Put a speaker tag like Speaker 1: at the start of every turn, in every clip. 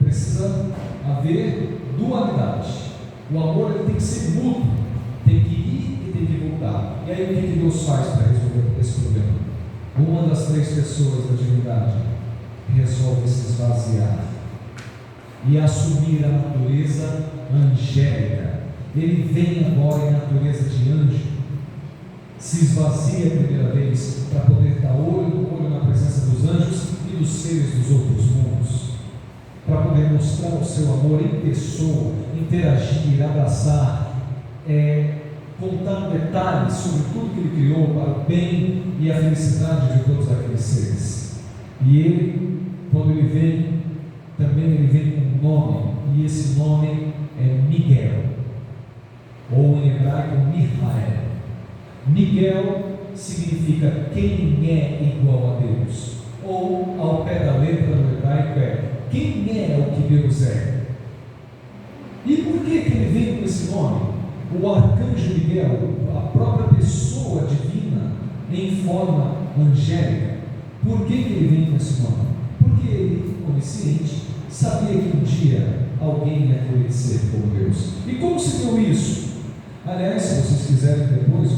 Speaker 1: precisa haver dualidade. O amor ele tem que ser mútuo, tem que ir e tem que voltar. E aí o que Deus faz para resolver esse problema? Uma das três pessoas da divindade resolve se esvaziar e assumir a natureza angélica. Ele vem agora em natureza de anjo, se esvazia a primeira vez para poder estar olho no olho na presença dos anjos e dos seres dos outros mundos, para poder mostrar o seu amor em pessoa, interagir, abraçar, contar detalhes sobre tudo que ele criou para o bem e a felicidade de todos aqueles seres. E ele, quando ele vem, também ele vem com um nome, e esse nome é Miguel, ou em hebraico Michael. Miguel significa quem é igual a Deus, ou ao pé da letra no hebraico quem é o que Deus é. E por que ele vem com esse nome? O arcanjo Miguel, a própria pessoa divina em forma angélica, por que ele vem com esse nome? Porque ele, onisciente, sabia que um dia alguém ia querer ser como Deus. E como se deu isso? Aliás, se vocês quiserem depois,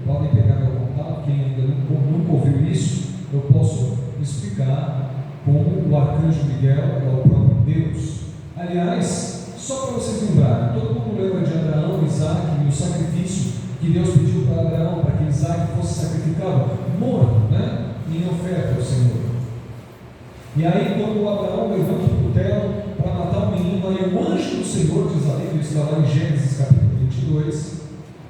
Speaker 1: podem pegar meu contato. Quem ainda nunca ouviu isso, eu posso explicar como o arcanjo Miguel é o próprio Deus. Aliás, só para vocês lembrarem, todo mundo lembra de Abraão, Isaac e o sacrifício que Deus pediu para Abraão, para que Isaac fosse sacrificado, morto, em oferta ao Senhor. E aí, quando Abraão levanta o cutelo para matar o menino, aí o anjo do Senhor, diz ali, isso lá em Gênesis capítulo 22,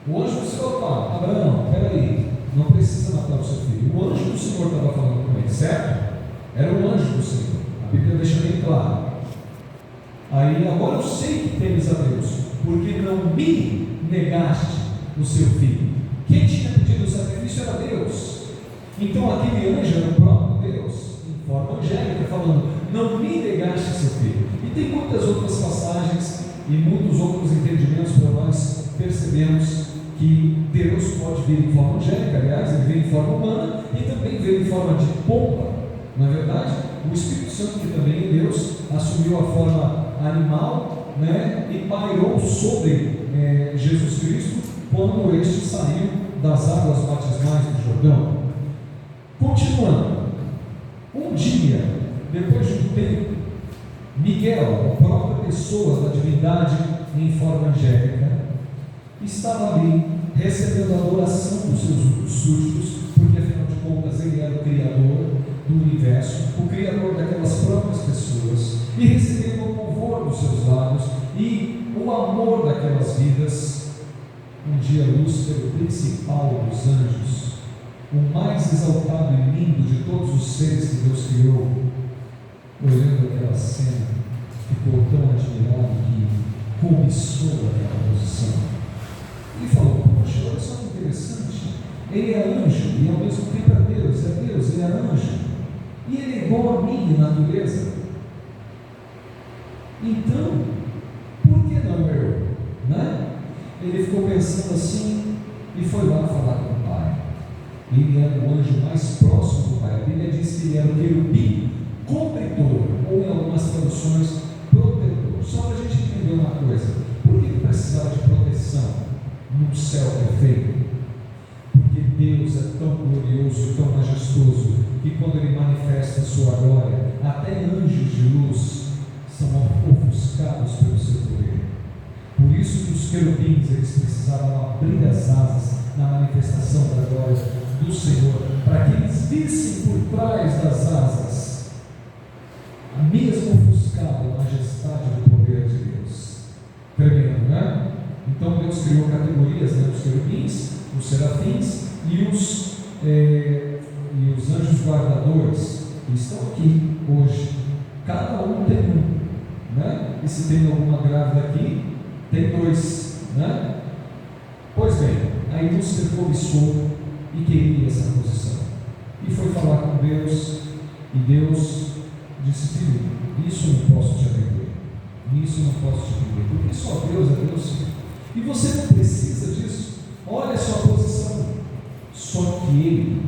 Speaker 1: o anjo do Senhor fala: Abraão, peraí, não precisa matar o seu filho. O anjo do Senhor estava falando com ele, certo? Era o anjo do Senhor, a Bíblia deixa bem claro. Aí, agora eu sei que temes a Deus, porque não me negaste o seu filho. Quem tinha pedido o sacrifício era Deus. Então aquele anjo era o próprio Deus, em forma angélica, falando: não me negaste seu filho. E tem muitas outras passagens e muitos outros entendimentos para nós percebemos que Deus pode vir em forma angélica. Aliás, ele veio em forma humana e também veio em forma de pomba. Não é verdade? O Espírito Santo, que também é Deus, assumiu a forma animal, e pairou sobre Jesus Cristo quando este saiu das águas batismais do Jordão. Continuando, um dia, depois de um tempo, Miguel, a própria pessoa da divindade em forma angélica, estava ali recebendo a adoração dos seus súditos, porque afinal de contas ele era o Criador do universo, o Criador daquelas próprias pessoas, e recebendo o louvor dos seus lábios e o amor daquelas vidas. Um dia Lúcifer, o principal dos anjos, o mais exaltado e lindo de todos os seres que Deus criou, olhando aquela cena, ficou tão admirado que cobiçou aquela posição. Ele falou: poxa, olha só que interessante, ele é anjo e ao mesmo tempo é Deus, ele é anjo, e ele é igual a mim em natureza. Então, por que não eu? Ele ficou pensando assim e foi lá falar com o Pai. Ele era o anjo mais próximo do Pai. A Bíblia diz que ele era o querubim cobridor, ou em algumas traduções, protetor. Só para a gente entender uma coisa: por que precisava de proteção num céu perfeito? Porque Deus é tão glorioso, tão majestoso, que quando Ele manifesta a sua glória, até anjos de luz são ofuscados pelo seu poder. Por isso que os querubins, eles precisavam abrir as asas na manifestação da glória do Senhor, para que eles vissem por trás das asas a mesma ofuscada majestade do poder de Deus. Tremendo, né? Então Deus criou categorias, os querubins, os serafins e os anjos guardadores, que estão aqui hoje. Cada um tem um, E se tem alguma grávida aqui, tem dois, Pois bem, aí Lúcifer cobiçou e queria essa posição, e foi falar com Deus, e Deus disse: filho, isso eu não posso te atender, nisso eu não posso te atender, porque só Deus é Deus, e você não precisa disso. Olha a sua posição. Só que ele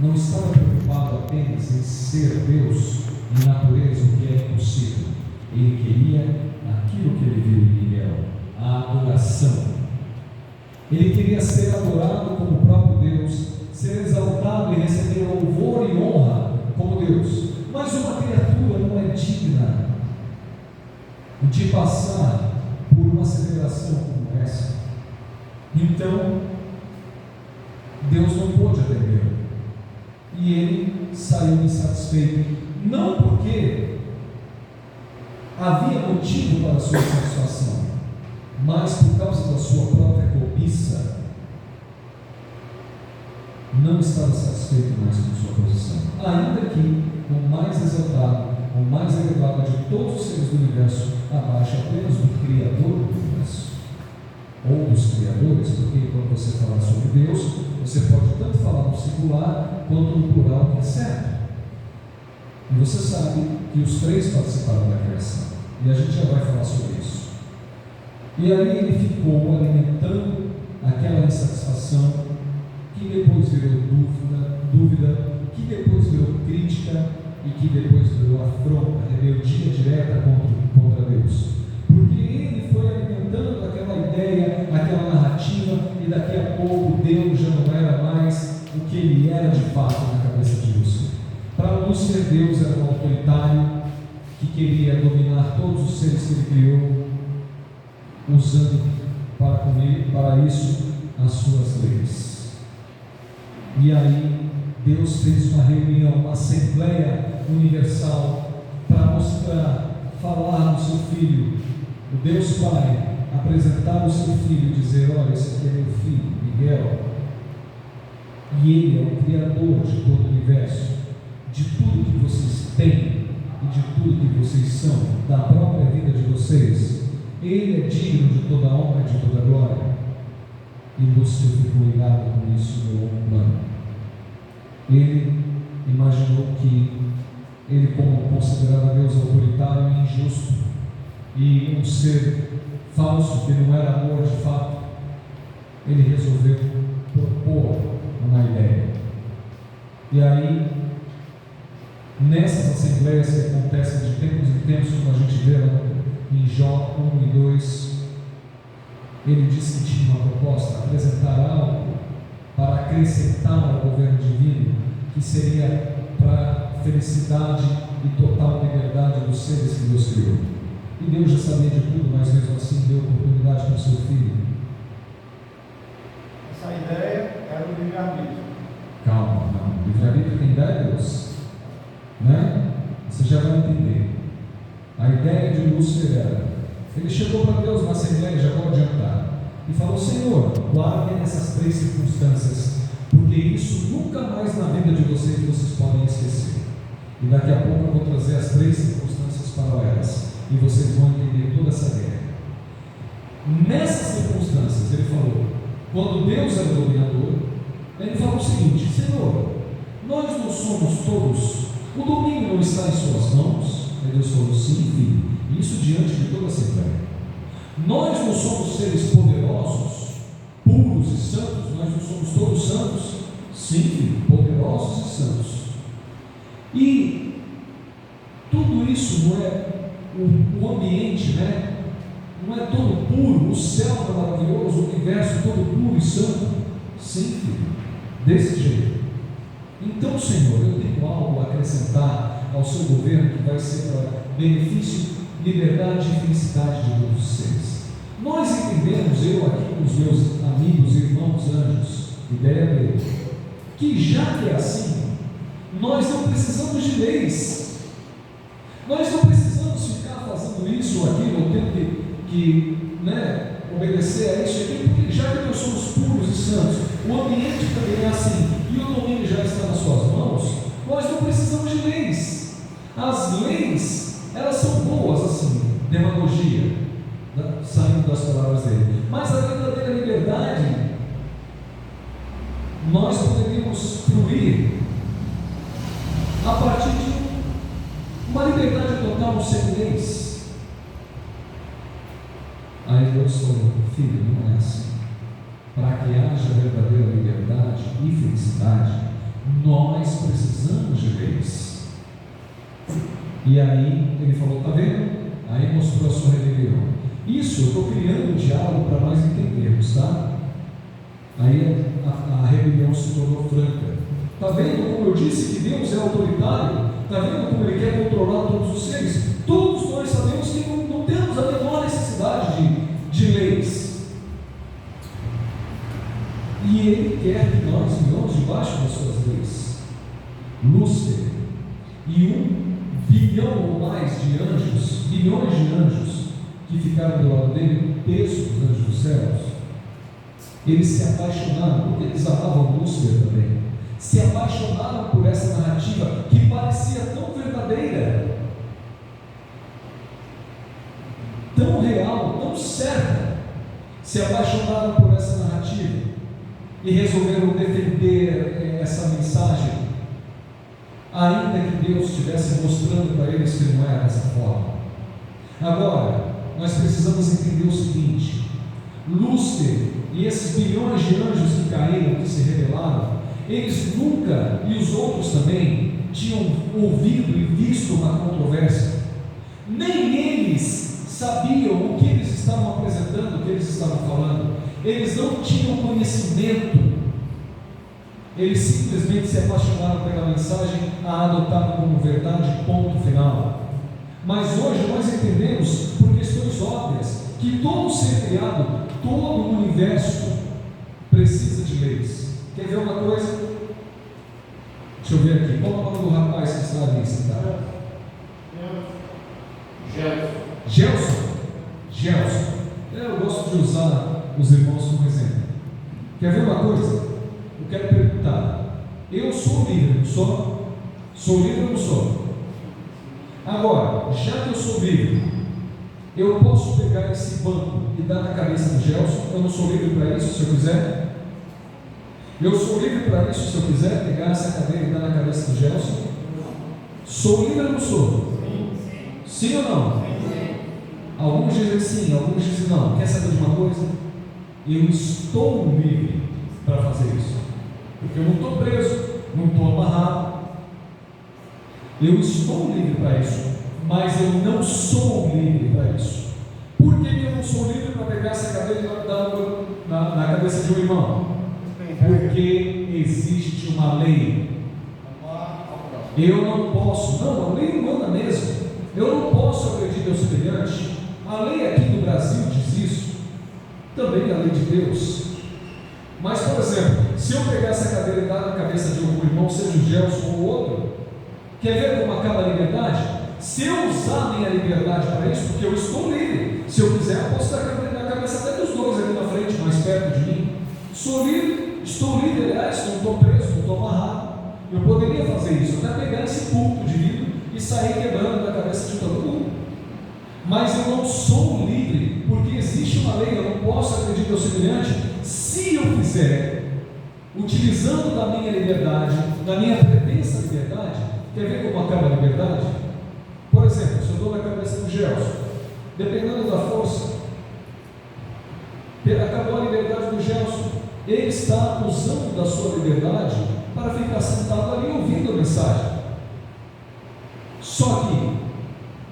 Speaker 1: não estava preocupado apenas em ser Deus, em natureza, o que é impossível. Ele queria ser adorado como o próprio Deus, ser exaltado e receber louvor e honra como Deus. Mas uma criatura não é digna de passar por uma celebração como essa. Então, Deus não pôde atendê-lo. E ele saiu insatisfeito. Não porque havia motivo para a sua insatisfação, mas por causa da sua própria cobiça, não estava satisfeito mais com sua posição. Ainda que o mais exaltado, o mais elevado de todos os seres do universo, abaixo apenas do Criador do universo, ou dos criadores, porque quando você falar sobre Deus, você pode tanto falar no singular quanto no plural, que é certo. E você sabe que os três participaram da criação, e a gente já vai falar sobre isso. E aí ele ficou alimentando aquela insatisfação, que depois virou dúvida, que depois virou crítica, e que depois virou afronta, rebeldia direta contra Deus. Porque ele foi alimentando aquela ideia, aquela narrativa, e daqui a pouco Deus já não era mais o que ele era de fato na cabeça de Lúcifer. Para Lúcifer, Deus era um autoritário que queria dominar todos os seres que ele criou, usando para isso as suas leis. E aí Deus fez uma reunião, uma assembleia universal para mostrar, falar no seu filho, o Deus Pai, apresentar o seu filho e dizer: olha, esse aqui é meu filho, Miguel, e ele é o Criador de todo o universo, de tudo que vocês têm e de tudo que vocês são, da própria vida de vocês. Ele é digno de toda a honra e de toda a glória. E Lúcifer ficou ligado com isso no longo plano. Ele imaginou que ele, como considerava Deus autoritário e injusto, e um ser falso que não era amor de fato, ele resolveu propor uma ideia. E aí, nessas assembleias que acontecem de tempos em tempos, como a gente vê lá em Jó 1 e 2, ele disse que tinha uma proposta: apresentar algo para acrescentar ao governo divino, que seria para a felicidade e total liberdade dos seres que Deus criou. E Deus já sabia de tudo, mas mesmo assim deu oportunidade para o seu filho.
Speaker 2: Essa ideia era o livre-arbítrio.
Speaker 1: Calma, não. Livre-arbítrio quem dá é Deus, né? Você já vai entender. A ideia de Lúcifer era: ele chegou para Deus na assembleia, já vou adiantar, e falou: Senhor, guardem essas três circunstâncias, porque isso nunca mais na vida de vocês podem esquecer. E daqui a pouco eu vou trazer as três circunstâncias paralelas, e vocês vão entender toda essa guerra. Nessas circunstâncias, ele falou, quando Deus era o dominador, ele falou o seguinte: Senhor, nós não somos todos, o domínio não está em suas mãos? E Deus falou: sim, filho, isso diante de toda a assembleia. Nós não somos seres poderosos, puros e santos, nós não somos todos santos? Sim, filho, poderosos e santos. E tudo isso não é o ambiente, né? Não é todo puro, o céu é maravilhoso, o universo todo puro e santo? Sim, filho, desse jeito. Então, Senhor, eu tenho algo a acrescentar ao seu governo que vai ser para benefício, liberdade e felicidade de todos os seres. Nós entendemos, eu aqui com os meus amigos, irmãos, anjos, ideia dele, que já que é assim, nós não precisamos de leis, nós não precisamos ficar fazendo isso ou aquilo, ou tendo que obedecer a isso aqui, porque já que nós somos puros e santos, o ambiente também é assim, e o domínio já está nas suas mãos, nós não precisamos de leis. As leis, elas são boas assim, demagogia, saindo das palavras dele, mas a verdadeira liberdade, nós poderíamos fruir a partir de uma liberdade total sem leis. Aí Deus falou: filho, não é assim. Para que haja verdadeira liberdade e felicidade, nós precisamos de leis. E aí ele falou: está vendo? Aí mostrou a sua rebelião. Isso eu estou criando um diálogo para nós entendermos, tá? Aí a rebelião se tornou franca. Está vendo como eu disse que Deus é autoritário? Está vendo como Ele quer controlar todos os seres? Todos nós sabemos que não temos a menor necessidade de leis. E Ele quer que nós vivamos debaixo das suas leis. Lúcifer e 1 bilhão ou mais de anjos, bilhões de anjos que ficaram do lado dele, um terço dos anjos dos céus, eles se apaixonaram, porque eles amavam Lúcifer também, se apaixonaram por essa narrativa que parecia tão verdadeira, tão real, tão certa. Se apaixonaram por essa narrativa e resolveram defender essa mensagem, ainda que Deus estivesse mostrando para eles que não era dessa forma. Agora, nós precisamos entender o seguinte: Lúcifer e esses bilhões de anjos que caíram, que se rebelaram, eles nunca, e os outros também, tinham ouvido e visto uma controvérsia. Nem eles sabiam o que eles estavam apresentando, o que eles estavam falando. Eles não tinham conhecimento. Eles simplesmente se apaixonaram pela mensagem, a adotaram como verdade, ponto final. Mas hoje nós entendemos, por questões óbvias, que todo ser criado, todo o universo precisa de leis. Quer ver uma coisa? Deixa eu ver aqui. Qual é o nome do rapaz que está ali sentado? Gelson. Eu gosto de usar os irmãos como exemplo. Quer ver uma coisa? Eu quero perguntar: eu sou livre, não sou? Sou livre ou não sou? Agora, já que eu sou livre, eu posso pegar esse banco e dar na cabeça do Gelson? Eu não sou livre para isso, se eu quiser? Eu sou livre para isso, se eu quiser pegar essa cadeira e dar na cabeça do Gelson? Sou livre ou não sou? Sim ou não? Alguns dizem sim, alguns dizem não. Quer saber de uma coisa? Eu estou livre para fazer isso, porque eu não estou preso, não estou amarrado. Eu estou livre para isso, mas eu não sou livre para isso. Por que eu não sou livre para pegar essa cadeira e dar na cabeça de um irmão? Porque existe uma lei. Eu não posso, não, a lei humana mesmo. Eu não posso agredir meu semelhante. A lei aqui no Brasil diz isso, também a lei de Deus. Mas, por exemplo, se eu pegar essa cadeira e dar na cabeça de um irmão, seja o Gelson ou outro, quer ver como acaba a liberdade? Se eu usar a minha liberdade para isso, porque eu estou livre, se eu quiser, eu posso dar na cabeça até dos dois ali na frente, mais perto de mim. Sou livre, estou livre, aliás, não estou preso, não estou amarrado. Eu poderia fazer isso, até pegar esse púlpito de vidro e sair quebrando na cabeça de todo mundo. Mas eu não sou livre, porque existe uma lei, eu não posso agredir meu semelhante. Se eu fizer, utilizando da minha liberdade, da minha pretensa liberdade, quer ver como acaba a liberdade? Por exemplo, se eu dou na cabeça do Gelson, dependendo da força, acabou a liberdade do Gelson. Ele está usando da sua liberdade para ficar sentado ali ouvindo a mensagem. Só que,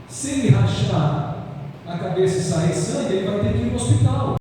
Speaker 1: se ele rachar a cabeça e sair sangue, ele vai ter que ir no hospital.